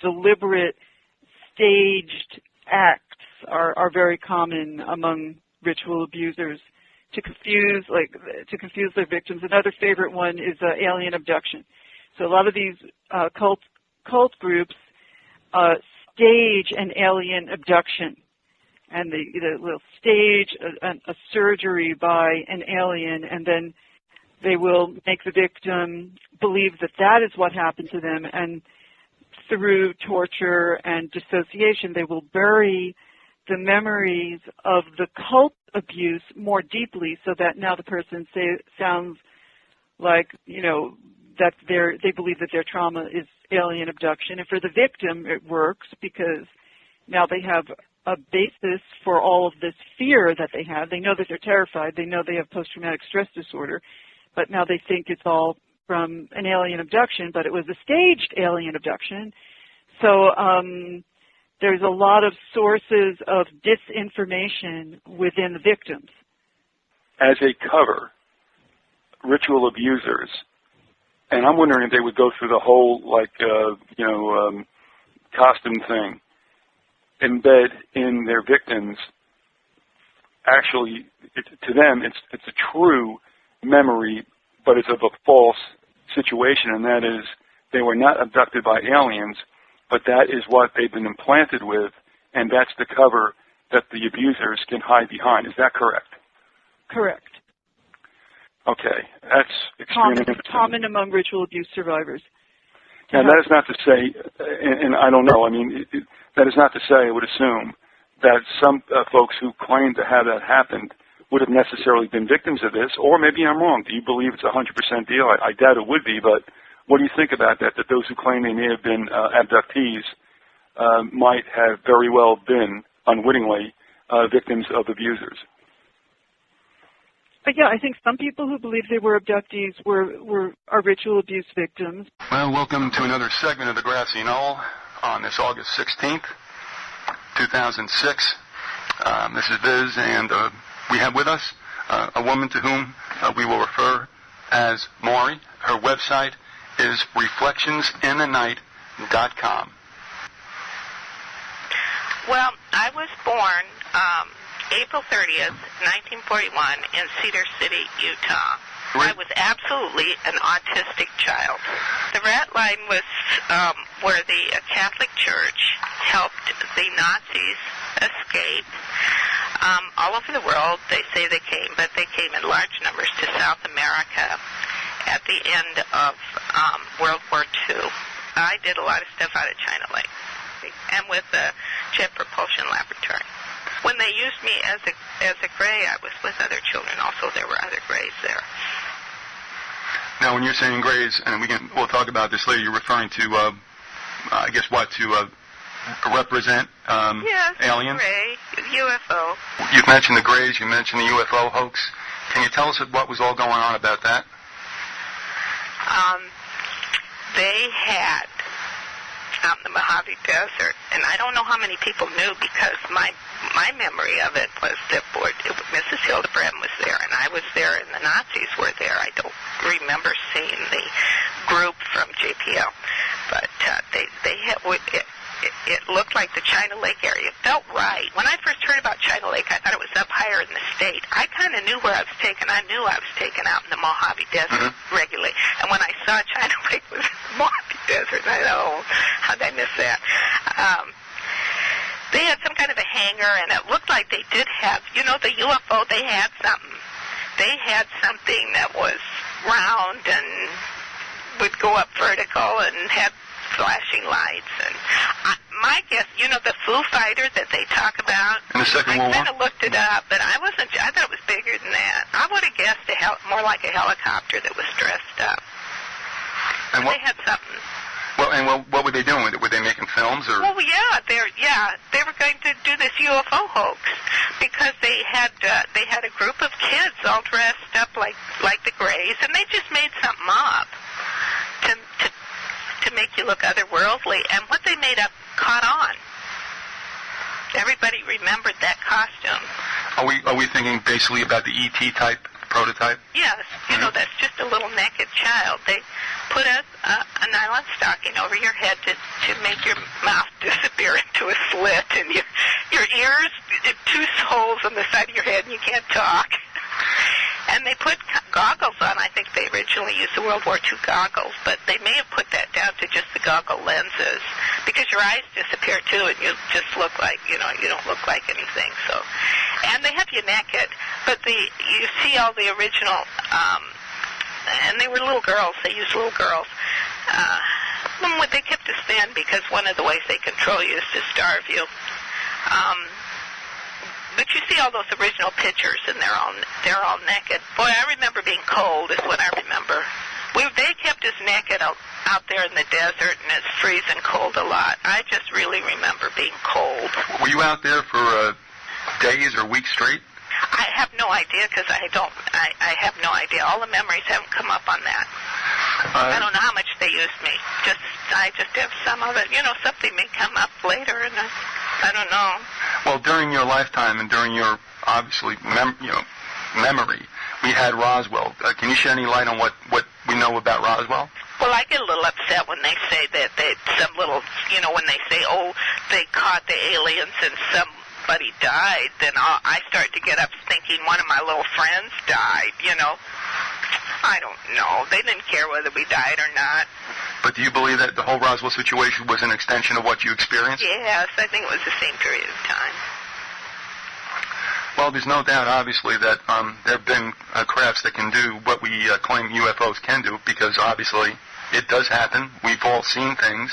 deliberate, staged acts are very common among ritual abusers to confuse their victims. Another favorite one is alien abduction. So a lot of these cult groups stage an alien abduction, and they will stage a surgery by an alien, and then they will make the victim believe that that is what happened to them, and through torture and dissociation, they will bury the memories of the cult abuse more deeply, so that now the person sounds like, that they believe that their trauma is alien abduction. And for the victim, it works because now they have a basis for all of this fear that they have. They know that they're terrified. They know they have post-traumatic stress disorder, but now they think it's all from an alien abduction, but it was a staged alien abduction. So there's a lot of sources of disinformation within the victims. As a cover, ritual abusers, and I'm wondering if they would go through the whole, costume thing, embed in their victims, actually, to them, it's a true memory, but it's of a false situation, and that is they were not abducted by aliens, but that is what they've been implanted with, and that's the cover that the abusers can hide behind. Is that correct? Correct. Okay, that's extremely common among ritual abuse survivors. Now, that is not to say, and I don't know, that is not to say, I would assume, that some folks who claim to have that happened would have necessarily been victims of this, or maybe I'm wrong. Do you believe it's a 100% deal? I doubt it would be, but what do you think about that those who claim they may have been abductees might have very well been, unwittingly, victims of abusers? But yeah, I think some people who believe they were abductees are ritual abuse victims. Well, welcome to another segment of the Grassy Knoll on this August 16th, 2006. This is Viz, and we have with us a woman to whom we will refer as Maury. Her website is reflectionsinthenight.com. Well, I was born April 30th, 1941 in Cedar City, Utah. I was absolutely an autistic child. The rat line was where the Catholic Church helped the Nazis escape. All over the world, they say they came, but they came in large numbers to South America at the end of World War II. I did a lot of stuff out of China Lake and with the Jet Propulsion Laboratory. When they used me as a gray, I was with other children. Also, there were other grays there. Now, when you're saying grays, and we'll talk about this later, you're referring to, I guess, what, to represent aliens? Yes, gray, UFO. You've mentioned the grays, you mentioned the UFO hoax. Can you tell us what was all going on about that? They had out in the Mojave Desert, and I don't know how many people knew because my memory of it was that Mrs. 𝗧𝗿𝗶𝗴𝗶𝗴𝗲 was there, and I was there, and the Nazis were there. I don't remember seeing the group from JPL, but they had. It looked like the China Lake area. It felt right. When I first heard about China Lake, I thought it was up higher in the state. I kind of knew where I was taken. I knew I was taken out in the Mojave Desert regularly. And when I saw China Lake was in the Mojave Desert, I thought, how'd I miss that? They had some kind of a hangar, and it looked like they did have, the UFO, they had something. They had something that was round and would go up vertical and had flashing lights, and my guess, the Foo Fighter that they talk about. In the Second World War? I kind of looked it up, but I thought it was bigger than that. I would have guessed more like a helicopter that was dressed up. And they had something. Well, and what were they doing with it? Were they making films, or? Well, they were going to do this UFO hoax because they had a group of kids all dressed up like the Greys, and they just made something up to make you look otherworldly, and what they made up caught on. Everybody remembered that costume. Are we thinking basically about the ET type prototype? Yes, you know, that's just a little naked child. They put a nylon stocking over your head to make your mouth disappear into a slit, and your ears, 2 holes on the side of your head, and you can't talk. And they put goggles on. I think they originally used the World War II goggles, but they may have put that down to just the goggle lenses, because your eyes disappear too, and you just look like, you know, you don't look like anything. So, and they have you naked, but you see all the original, and they were little girls. They used little girls. They kept us thin because one of the ways they control you is to starve you. But you see all those original pictures, and they're all naked. Boy, I remember being cold is what I remember. They kept us naked out there in the desert, and it's freezing cold a lot. I just really remember being cold. Were you out there for days or weeks straight? I have no idea, because I have no idea. All the memories haven't come up on that. I don't know how much they used me. I just have some of it. You know, something may come up later, and I don't know. Well, during your lifetime and during your, obviously, memory, we had Roswell. Can you shed any light on what we know about Roswell? Well, I get a little upset when they say that some little, you know, when they say, oh, they caught the aliens and somebody died, then I start to get up thinking one of my little friends died, you know. I don't know. They didn't care whether we died or not. But do you believe that the whole Roswell situation was an extension of what you experienced? Yes, I think it was the same period of time. Well, there's no doubt, obviously, that there have been crafts that can do what we claim UFOs can do, because obviously it does happen. We've all seen things.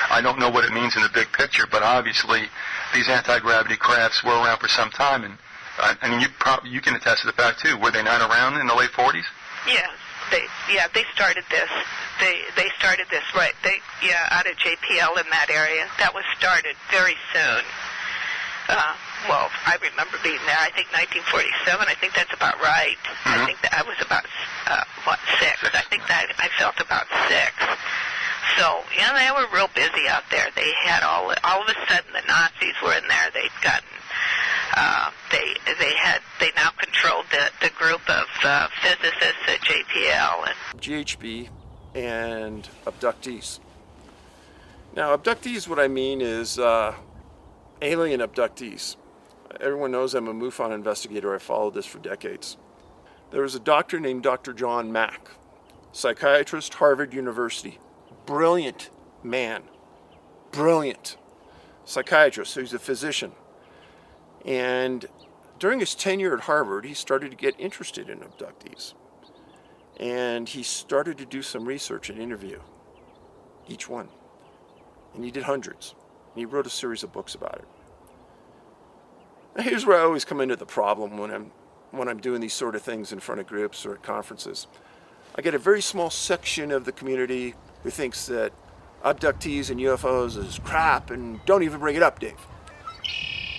I don't know what it means in the big picture, but obviously these anti-gravity crafts were around for some time, and I mean, you can attest to the fact too. Were they not around in the late 40s? Yes, they started this. They started this right. Out of JPL in that area. That was started very soon. Well, I remember being there. I think 1947. I think that's about right. Mm-hmm. I think that I was about 6. I think that I felt about 6. So, you know, they were real busy out there. They had all of a sudden the Nazis were in there. They'd gotten they now controlled the group of physicists at JPL and GHB and abductees. Now, abductees, what I mean is alien abductees. Everyone knows I'm a MUFON investigator. I followed this for decades. There was a doctor named Dr. John Mack, psychiatrist, Harvard University. Brilliant man. Brilliant psychiatrist. So he's a physician. And during his tenure at Harvard, he started to get interested in abductees. And he started to do some research and interview each one. And he did hundreds. And he wrote a series of books about it. Now, here's where I always come into the problem when I'm doing these sort of things in front of groups or at conferences. I get a very small section of the community who thinks that abductees and UFOs is crap and don't even bring it up, Dave.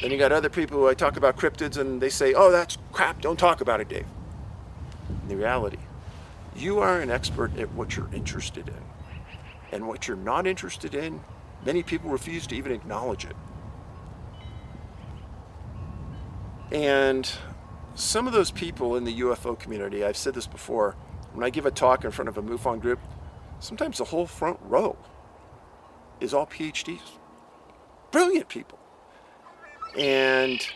Then you got other people who I talk about cryptids and they say, oh, that's crap, don't talk about it, Dave. In the reality, you are an expert at what you're interested in. And what you're not interested in, many people refuse to even acknowledge it. And some of those people in the UFO community, I've said this before, when I give a talk in front of a MUFON group, sometimes the whole front row is all PhDs. Brilliant people. And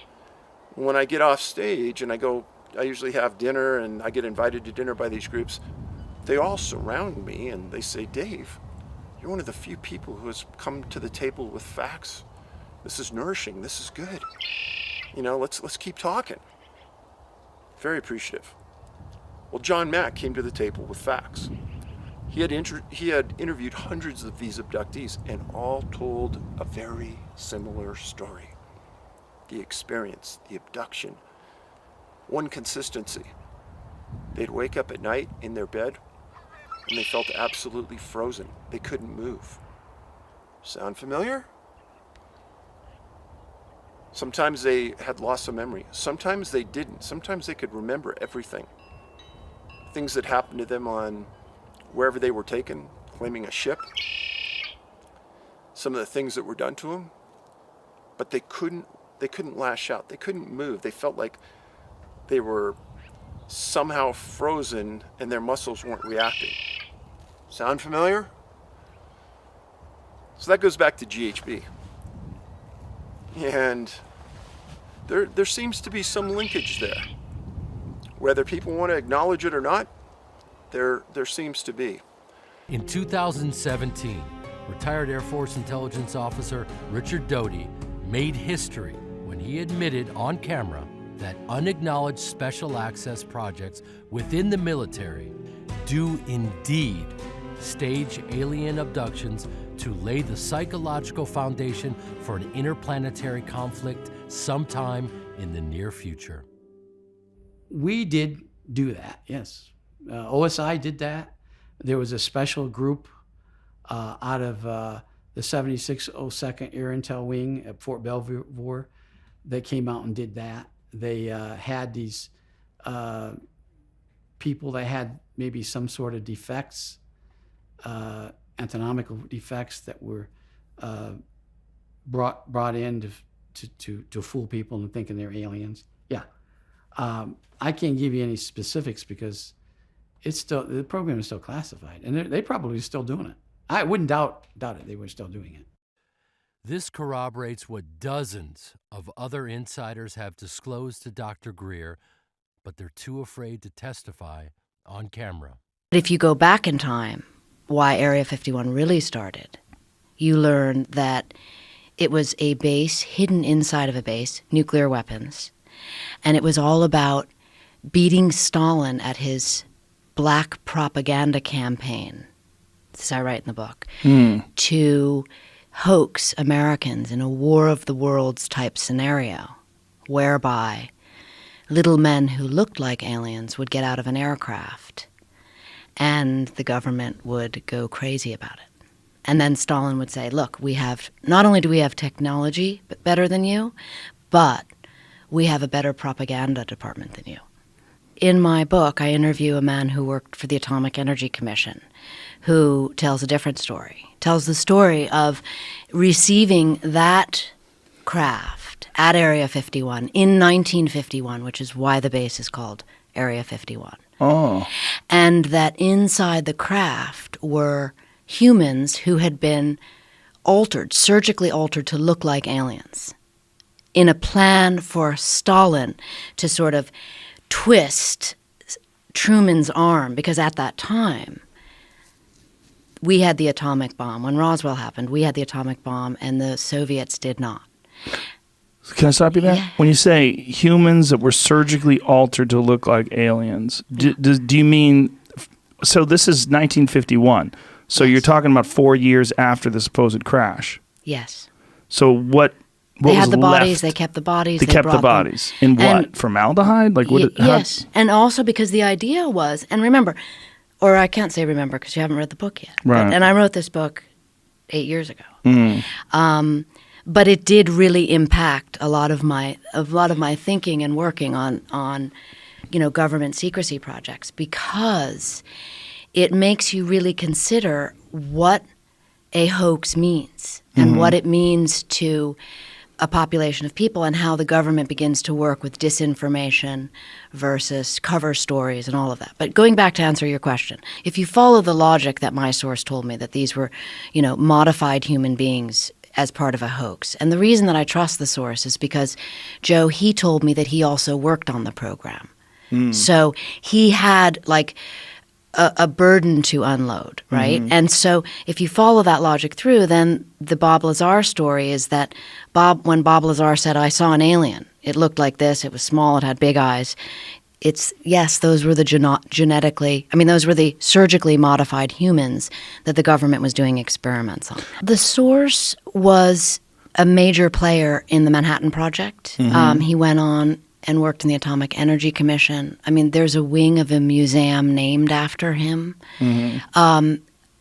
when I get off stage and I usually have dinner and I get invited to dinner by these groups, they all surround me and they say, Dave, you're one of the few people who has come to the table with facts. This is nourishing. This is good. You know, let's keep talking. Very appreciative. Well, John Mack came to the table with facts. He had interviewed hundreds of these abductees and all told a very similar story. The experience, the abduction, one consistency. They'd wake up at night in their bed and they felt absolutely frozen. They couldn't move. Sound familiar? Sometimes they had loss of memory. Sometimes they didn't. Sometimes they could remember everything. Things that happened to them on wherever they were taken, claiming a ship. Some of the things that were done to them. But they couldn't lash out. They couldn't move. They felt like they were somehow frozen and their muscles weren't reacting. Sound familiar? So that goes back to GHB. And there seems to be some linkage there. Whether people want to acknowledge it or not, there seems to be. In 2017, retired Air Force intelligence officer Richard Doty made history when he admitted on camera that unacknowledged special access projects within the military do indeed stage alien abductions to lay the psychological foundation for an interplanetary conflict sometime in the near future. We did do that, yes. OSI did that. There was a special group out of the 7602nd Air Intel Wing at Fort Belvoir that came out and did that. They had these people that had maybe some sort of defects, anatomical defects that were brought in to fool people into thinking they're aliens. Yeah. I can't give you any specifics because the program is still classified, and they probably still doing it. I wouldn't doubt it. They were still doing it. This corroborates what dozens of other insiders have disclosed to Dr. Greer, but they're too afraid to testify on camera. If you go back in time, why Area 51 really started, you learn that it was a base hidden inside of a base, nuclear weapons, and it was all about beating Stalin at his black propaganda campaign, as I write in the book, to hoax Americans in a War of the Worlds type scenario, whereby little men who looked like aliens would get out of an aircraft and the government would go crazy about it. And then Stalin would say, look, not only do we have technology better than you, but we have a better propaganda department than you. In my book, I interview a man who worked for the Atomic Energy Commission, who tells a different story, tells the story of receiving that craft at Area 51 in 1951, which is why the base is called Area 51. Oh. And that inside the craft were humans who had been altered, surgically altered to look like aliens, in a plan for Stalin to sort of twist Truman's arm, because at that time, we had the atomic bomb. When Roswell happened, we had the atomic bomb, and the Soviets did not. Can I stop you there? Yeah. When you say humans that were surgically altered to look like aliens, do you mean, so this is 1951, so Yes. you're talking about 4 years after the supposed crash. Yes. So what They had was the bodies, left? they kept the bodies. They kept the brought them. bodies. In what? And- Formaldehyde? Like what? Yes. And also because the idea was, and remember, or I can't say remember because you haven't read the book yet. Right. And I wrote this book 8 years ago. But it did really impact a lot of my thinking and working on government secrecy projects, because it makes you really consider what a hoax means and what it means to a population of people, and how the government begins to work with disinformation versus cover stories and all of that. But going back to answer your question, if you follow the logic that my source told me, that these were, modified human beings as part of a hoax. And the reason that I trust the source is because, Joe, he told me that he also worked on the program. So he had a burden to unload, right? And so if you follow that logic through, then the Bob Lazar story is that when Bob Lazar said, I saw an alien, it looked like this, it was small, it had big eyes. Those were those were the surgically modified humans that the government was doing experiments on. The source was a major player in the Manhattan Project. He went on and worked in the Atomic Energy Commission. I mean, there's a wing of a museum named after him.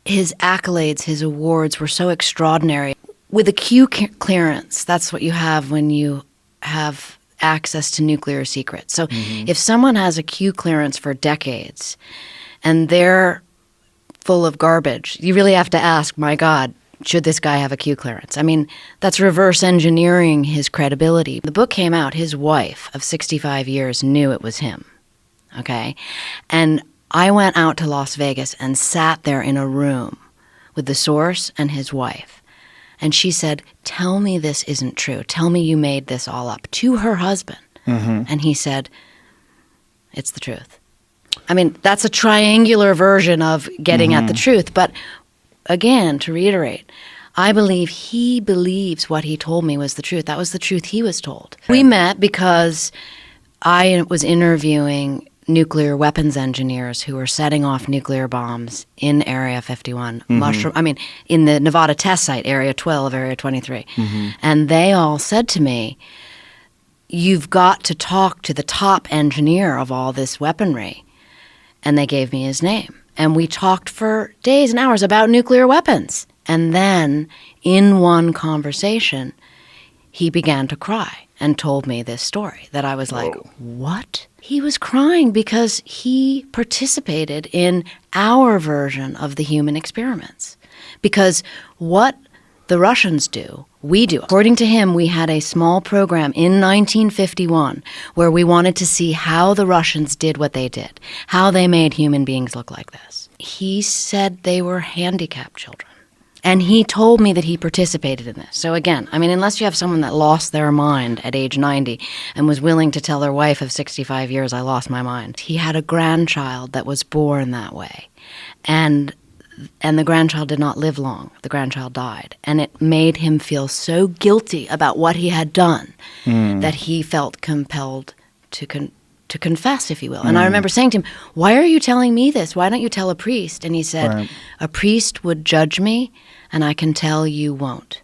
His accolades, his awards were so extraordinary. With a Q clearance, that's what you have when you have access to nuclear secrets. So if someone has a Q clearance for decades and they're full of garbage, you really have to ask, my God, should this guy have a Q clearance? I mean, that's reverse engineering his credibility. The book came out, his wife of 65 years knew it was him. okay? And I went out to Las Vegas and sat there in a room with the source and his wife. And she said, tell me this isn't true. Tell me you made this all up, to her husband. And he said, it's the truth. I mean, that's a triangular version of getting at the truth. But again, to reiterate, I believe he believes what he told me was the truth. That was the truth he was told. We met because I was interviewing nuclear weapons engineers who were setting off nuclear bombs in Area 51, in the Nevada test site, Area 12, Area 23. And they all said to me, you've got to talk to the top engineer of all this weaponry. And they gave me his name. And we talked for days and hours about nuclear weapons. And then, in one conversation, he began to cry and told me this story that I was like, what? He was crying because he participated in our version of the human experiments. Because what the Russians do, we do. According to him, we had a small program in 1951 where we wanted to see how the Russians did what they did, how they made human beings look like this. He said they were handicapped children. And he told me that he participated in this. So again, I mean, unless you have someone that lost their mind at age 90 and was willing to tell their wife of 65 years, I lost my mind. He had a grandchild that was born that way. And the grandchild did not live long. The grandchild died. And it made him feel so guilty about what he had done that he felt compelled to confess, if you will. And I remember saying to him, why are you telling me this? Why don't you tell a priest? And he said, a priest would judge me, and I can tell you won't.